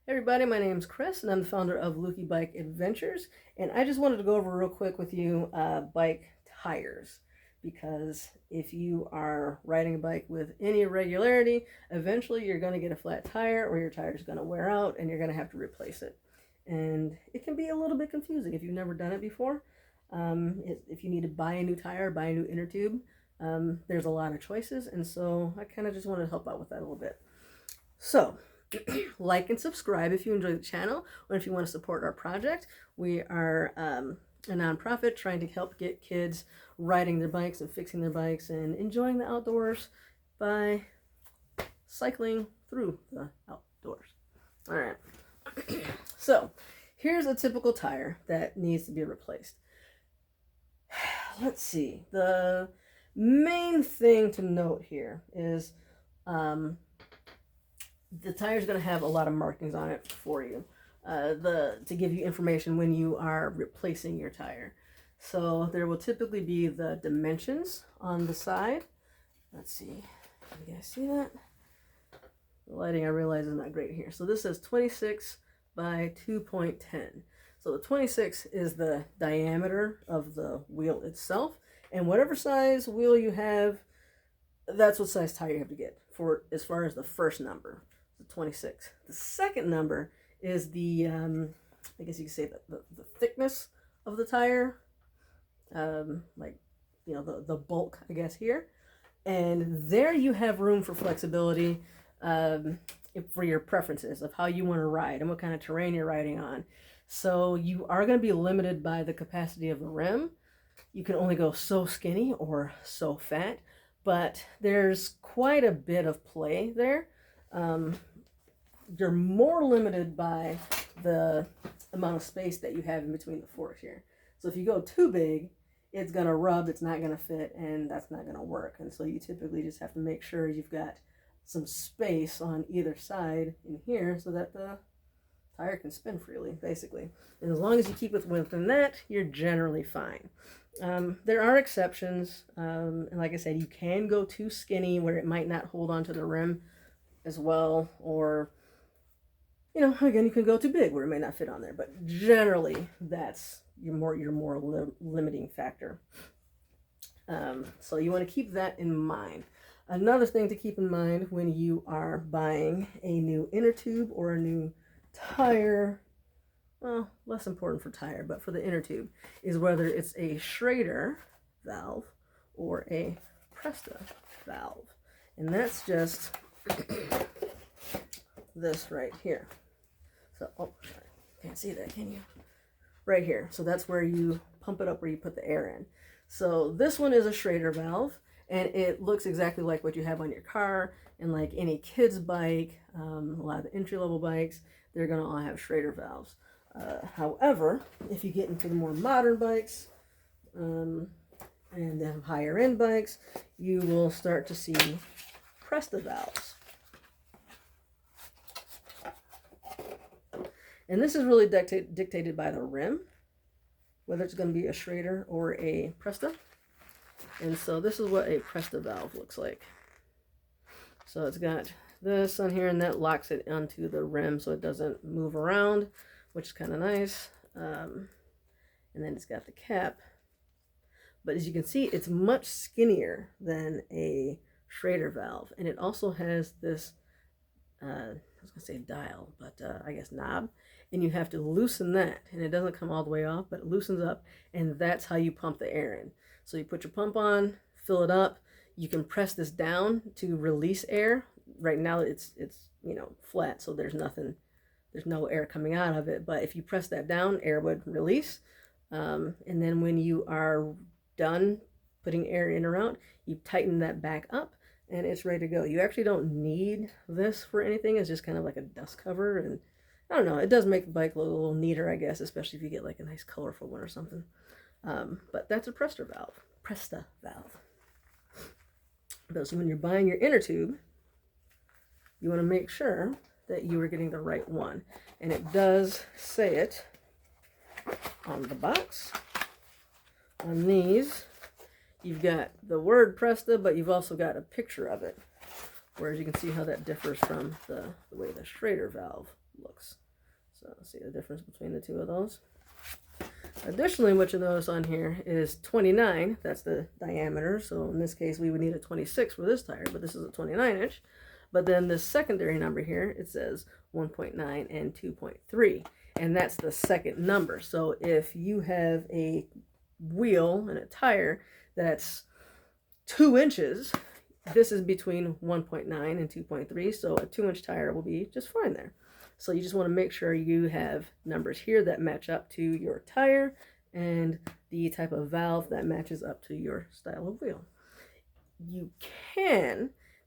Hey everybody, my name's Chris and I'm the founder of Luki Bike Adventures, and I just wanted to go over real quick with you bike tires, because if you are riding a bike with any regularity, eventually you're going to get a flat tire or your tire is going to wear out and you're going to have to replace it. And it can be a little bit confusing if you've never done it before. If you need to buy a new tire, buy a new inner tube, there's a lot of choices, and so I kind of just wanted to help out with that a little bit. So like and subscribe if you enjoy the channel, or if you want to support our project. We are a nonprofit trying to help get kids riding their bikes and fixing their bikes and enjoying the outdoors by cycling through the outdoors. All right. So here's a typical tire that needs to be replaced. Let's see. The main thing to note here is the tire is going to have a lot of markings on it for you, to give you information when you are replacing your tire. So there will typically be the dimensions on the side. Let's see, can you guys see that? The lighting, I realize, is not great here. So this says 26 by 2.10. So the 26 is the diameter of the wheel itself, and whatever size wheel you have, that's what size tire you have to get for as far as the first number. 26. The second number is the I guess you could say the thickness of the tire, like, you know, the bulk, I guess, here. And there you have room for flexibility for your preferences of how you want to ride and what kind of terrain you're riding on. So you are going to be limited by the capacity of the rim. You can only go so skinny or so fat, but there's quite a bit of play there. You're more limited by the amount of space that you have in between the forks here. So if you go too big, it's going to rub, it's not going to fit, and that's not going to work. And so you typically just have to make sure you've got some space on either side in here so that the tire can spin freely, basically. And as long as you keep it within that, you're generally fine. There are exceptions, and like I said, you can go too skinny where it might not hold onto the rim as well, or, you know, again, you can go too big where it may not fit on there, but generally that's your more limiting factor. So you want to keep that in mind. Another thing to keep in mind when you are buying a new inner tube or a new tire, well, less important for tire, but for the inner tube, is whether it's a Schrader valve or a Presta valve. And that's just this right here. So, oh, sorry, can't see that, can you? Right here. So that's where you pump it up, where you put the air in. So this one is a Schrader valve, and it looks exactly like what you have on your car, and like any kid's bike, a lot of the entry-level bikes, they're going to all have Schrader valves. However, if you get into the more modern bikes, and the higher end bikes, you will start to see Presta valves. And this is really dictated by the rim, whether it's going to be a Schrader or a Presta. And so this is what a Presta valve looks like. So it's got this on here, and that locks it onto the rim so it doesn't move around, which is kind of nice. And then it's got the cap. But as you can see, it's much skinnier than a Schrader valve. And it also has this, I was going to say dial, but I guess knob. And you have to loosen that. And it doesn't come all the way off, but it loosens up. And that's how you pump the air in. So you put your pump on, fill it up. You can press this down to release air. Right now it's you know, flat, so there's no air coming out of it. But if you press that down, air would release. And then when you are done putting air in or out, you tighten that back up and it's ready to go. You actually don't need this for anything. It's just kind of like a dust cover, and I don't know, it does make the bike look a little neater, I guess, especially if you get like a nice colorful one or something. But that's a Presta valve. But so when you're buying your inner tube, you want to make sure that you are getting the right one. And it does say it on the box. On these, you've got the word Presta, but you've also got a picture of it. Whereas you can see how that differs from the way the Schrader valve looks. So see the difference between the two of those. Additionally, what you notice on here is 29. That's the diameter. So in this case, we would need a 26 for this tire, but this is a 29 inch. But then this secondary number here, it says 1.9 and 2.3. And that's the second number. So if you have a wheel and a tire that's 2 inches, this is between 1.9 and 2.3. So a 2-inch tire will be just fine there. So you just want to make sure you have numbers here that match up to your tire and the type of valve that matches up to your style of wheel.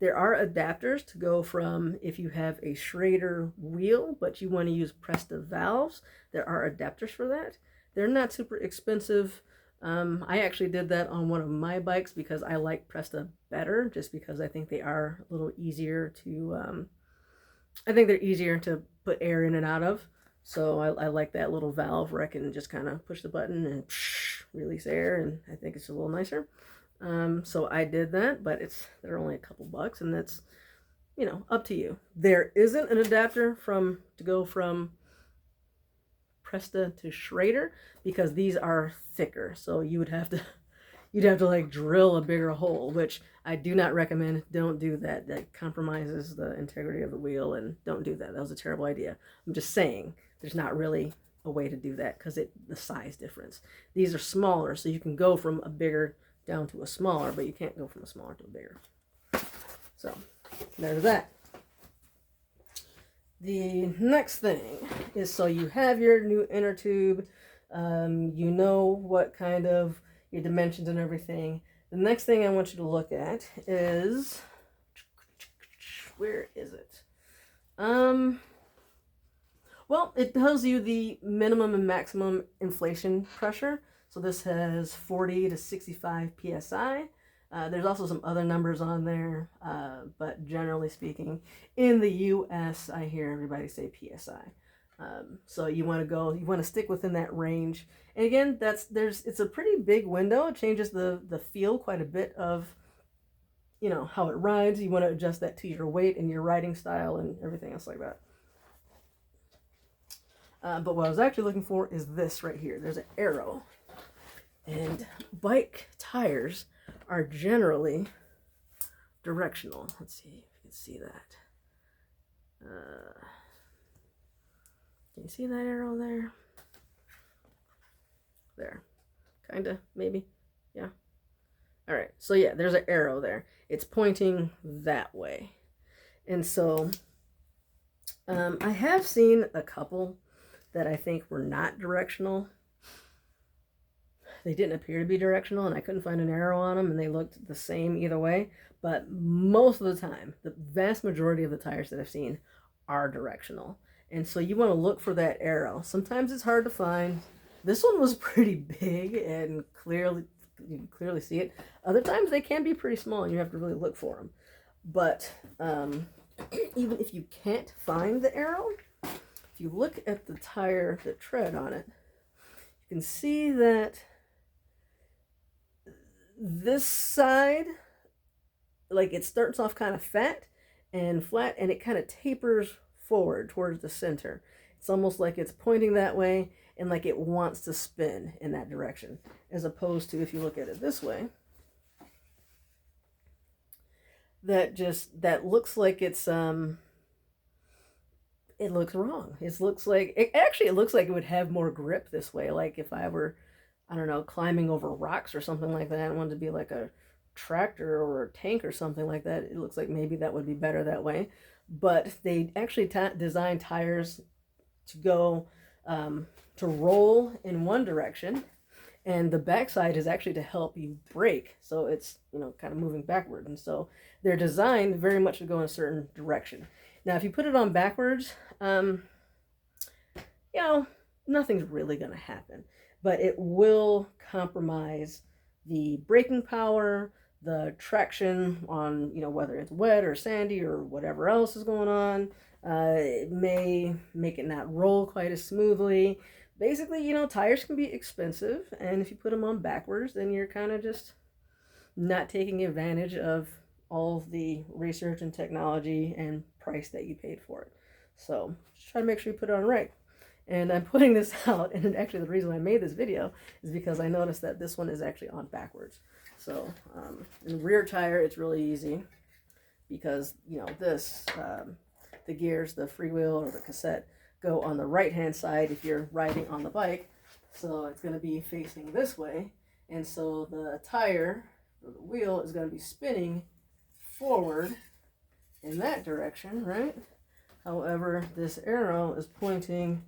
There are adapters to go from, if you have a Schrader wheel, but you want to use Presta valves, there are adapters for that. They're not super expensive. I actually did that on one of my bikes because I like Presta better, just because I think they are a little easier to, I think they're easier to put air in and out of. So I like that little valve where I can just kind of push the button and release air, and I think it's a little nicer. So I did that, but they're only a couple bucks, and that's, you know, up to you. There isn't an adapter to go from Presta to Schrader because these are thicker. So you'd have to like drill a bigger hole, which I do not recommend. Don't do that. That compromises the integrity of the wheel, and don't do that. That was a terrible idea. I'm just saying there's not really a way to do that because the size difference. These are smaller, so you can go from a bigger down to a smaller, but you can't go from a smaller to a bigger. So there's that. The next thing is, so you have your new inner tube, you know what kind of your dimensions and everything. The next thing I want you to look at is, where is it? Well, it tells you the minimum and maximum inflation pressure. So this has 40 to 65 PSI. There's also some other numbers on there, but generally speaking, in the US, I hear everybody say PSI. So you want to stick within that range. And again, it's a pretty big window. It changes the feel quite a bit of, you know, how it rides. You want to adjust that to your weight and your riding style and everything else like that. But what I was actually looking for is this right here. There's an arrow. And bike tires are generally directional. Let's see if you can see that. Can you see that arrow there? There. Kinda, maybe. Yeah. All right. So yeah, there's an arrow there. It's pointing that way. And so I have seen a couple that I think were not directional. They didn't appear to be directional, and I couldn't find an arrow on them, and they looked the same either way. But most of the time, the vast majority of the tires that I've seen are directional. And so you want to look for that arrow. Sometimes it's hard to find. This one was pretty big, and you can clearly see it. Other times they can be pretty small, and you have to really look for them. But even if you can't find the arrow, if you look at the tire, the tread on it, you can see that this side, like, it starts off kind of fat and flat, and it kind of tapers forward towards the center. It's almost like it's pointing that way and like it wants to spin in that direction, as opposed to, if you look at it this way, that looks like it's it looks wrong. It looks like it would have more grip this way. Like if I were, I don't know, climbing over rocks or something like that, and wanted to be like a tractor or a tank or something like that, it looks like maybe that would be better that way. But they actually designed tires to go to roll in one direction, and the backside is actually to help you brake, so it's, you know, kind of moving backward. And so they're designed very much to go in a certain direction. Now if you put it on backwards, you know, nothing's really going to happen, but it will compromise the braking power, the traction on, you know, whether it's wet or sandy or whatever else is going on. It may make it not roll quite as smoothly. Basically, you know, tires can be expensive, and if you put them on backwards, then you're kind of just not taking advantage of all of the research and technology and price that you paid for it. So just try to make sure you put it on right. And I'm putting this out, and actually the reason I made this video is because I noticed that this one is actually on backwards. So in the rear tire, it's really easy because, you know, this, the gears, the freewheel or the cassette go on the right-hand side if you're riding on the bike. So it's going to be facing this way. And so the tire, or the wheel, is going to be spinning forward in that direction, right? However, this arrow is pointing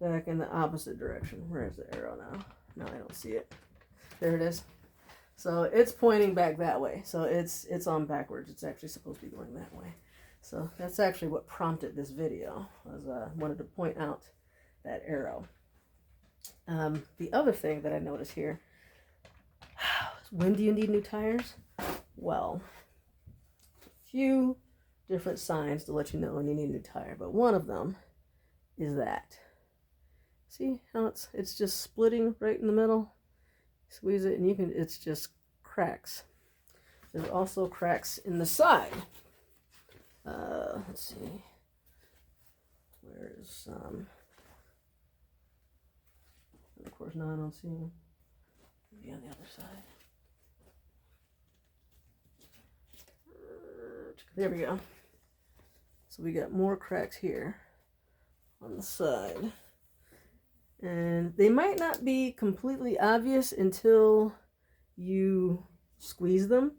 back in the opposite direction. Where is the arrow now? No, I don't see it. There it is. So it's pointing back that way. So it's on backwards. It's actually supposed to be going that way. So that's actually what prompted this video, was wanted to point out that arrow. The other thing that I noticed here, when do you need new tires? Well, a few different signs to let you know when you need a new tire, but one of them is that. See how it's just splitting right in the middle? Squeeze it and you can, it's just cracks. There's also cracks in the side. Let's see. Where is some? Of course, no, I don't see them. Maybe on the other side. There we go. So we got more cracks here on the side. And they might not be completely obvious until you squeeze them.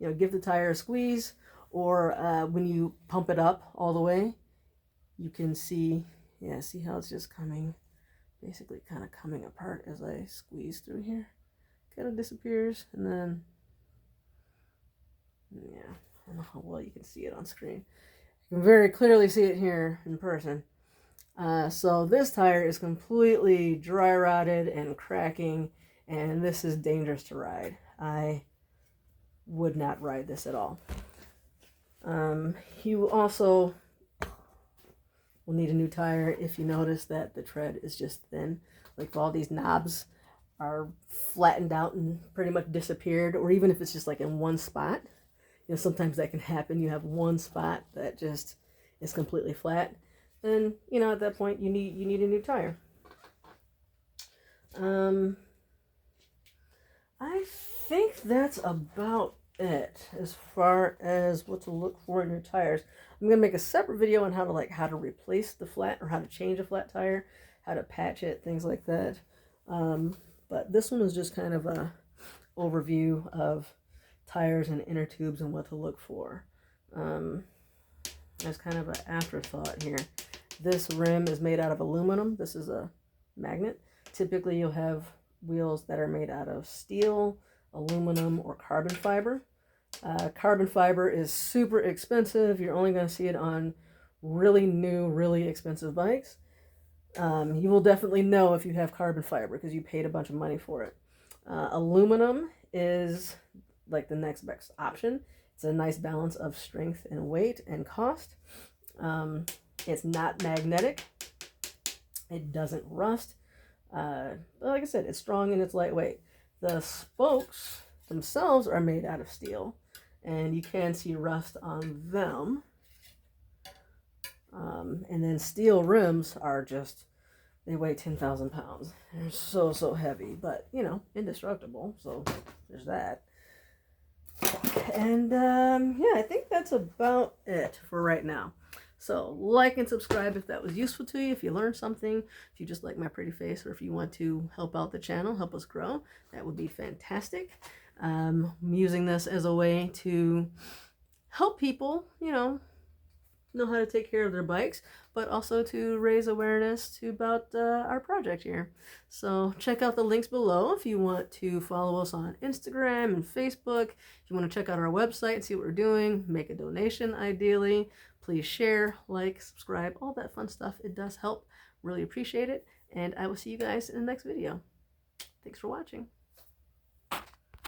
You know, give the tire a squeeze, or when you pump it up all the way, you can see, yeah, see how it's just coming, basically kind of coming apart as I squeeze through here. Kind of disappears, and then, yeah, I don't know how well you can see it on screen. You can very clearly see it here in person. So this tire is completely dry rotted and cracking, and this is dangerous to ride. I would not ride this at all. You also will need a new tire if you notice that the tread is just thin. Like if all these knobs are flattened out and pretty much disappeared, or even if it's just like in one spot. You know, sometimes that can happen. You have one spot that just is completely flat. Then, you know, at that point you need a new tire. I think that's about it as far as what to look for in your tires. I'm gonna make a separate video on how to replace the flat, or how to change a flat tire, how to patch it, things like that. But this one is just kind of a overview of tires and inner tubes and what to look for. As kind of an afterthought here, this rim is made out of aluminum. This is a magnet. Typically you'll have wheels that are made out of steel, aluminum, or carbon fiber. Carbon fiber is super expensive. You're only going to see it on really new, really expensive bikes. You will definitely know if you have carbon fiber because you paid a bunch of money for it. Aluminum is like the next best option. It's a nice balance of strength and weight and cost. It's not magnetic. It doesn't rust. But like I said, it's strong and it's lightweight. The spokes themselves are made out of steel, and you can see rust on them. And then steel rims are just, they weigh 10,000 pounds. They're so heavy, but you know, indestructible. So there's that. And yeah, I think that's about it for right now. So like and subscribe if that was useful to you, if you learned something, if you just like my pretty face, or if you want to help out the channel, help us grow, that would be fantastic. I'm using this as a way to help people, you know how to take care of their bikes, but also to raise awareness about our project here. So check out the links below if you want to follow us on Instagram and Facebook. If you want to check out our website and see what we're doing, make a donation ideally. Please share, like, subscribe, all that fun stuff. It does help. Really appreciate it. And I will see you guys in the next video. Thanks for watching.